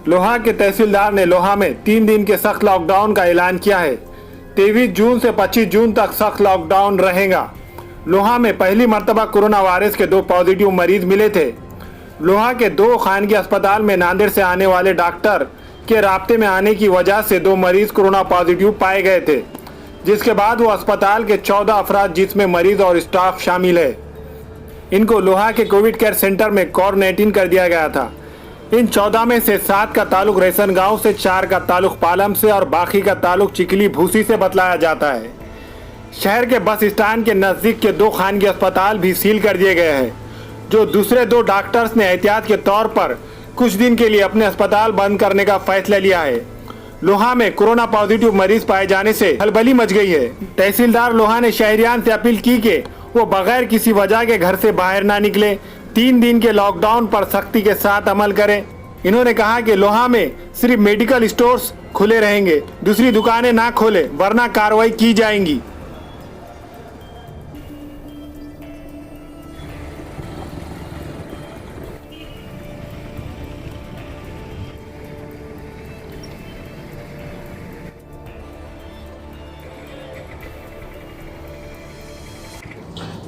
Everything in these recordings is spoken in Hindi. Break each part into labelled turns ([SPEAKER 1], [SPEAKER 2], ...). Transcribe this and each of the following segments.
[SPEAKER 1] लोहा के तहसीलदार ने लोहा में 3 दिन के सख्त लॉकडाउन का ऐलान किया है। 23 जून से 25 जून तक सख्त लॉकडाउन रहेगा। लोहा में पहली मर्तबा कोरोना वायरस के 2 पॉजिटिव मरीज मिले थे। लोहा के 2 खानगी अस्पताल में नांदेड़ से आने वाले डॉक्टर के राब्ते में आने की वजह से 2 मरीज कोरोना पॉजिटिव पाए गए थे, जिसके बाद वो अस्पताल के 14 अफराद जिसमें मरीज और स्टाफ शामिल है, इनको लोहा के कोविड केयर सेंटर में क्वारंटाइन कर दिया गया था। इन 14 में से 7 का ताल्लुक रेसन गांव से, 4 का ताल्लुक पालम से और बाकी का ताल्लुक चिकली भूसी से बतलाया जाता है। शहर के बस स्टैंड के नजदीक के 2 खानगी अस्पताल भी सील कर दिए गए हैं। जो दूसरे 2 डॉक्टर्स ने एहतियात के तौर पर कुछ दिन के लिए अपने अस्पताल बंद करने का फैसला लिया है। लोहा में कोरोना पॉजिटिव मरीज पाए जाने से खलबली मच गई है। तहसीलदार लोहा ने शहरियान से अपील की कि वो बगैर किसी वजह के घर से बाहर ना निकले, 3 दिन के लॉकडाउन पर सख्ती के साथ अमल करें। इन्होंने कहा कि लोहा में सिर्फ मेडिकल स्टोर्स खुले रहेंगे, दूसरी दुकानें ना खोले वरना कार्रवाई की जाएंगी।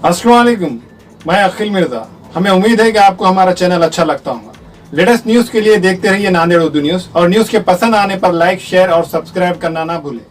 [SPEAKER 2] अस्सलाम वालेकुम, मैं अखिल मिर्जा। हमें उम्मीद है कि आपको हमारा चैनल अच्छा लगता होगा। लेटेस्ट न्यूज के लिए देखते रहिए नांदेड़ उर्दू न्यूज, और न्यूज के पसंद आने पर लाइक, शेयर और सब्सक्राइब करना ना भूलें।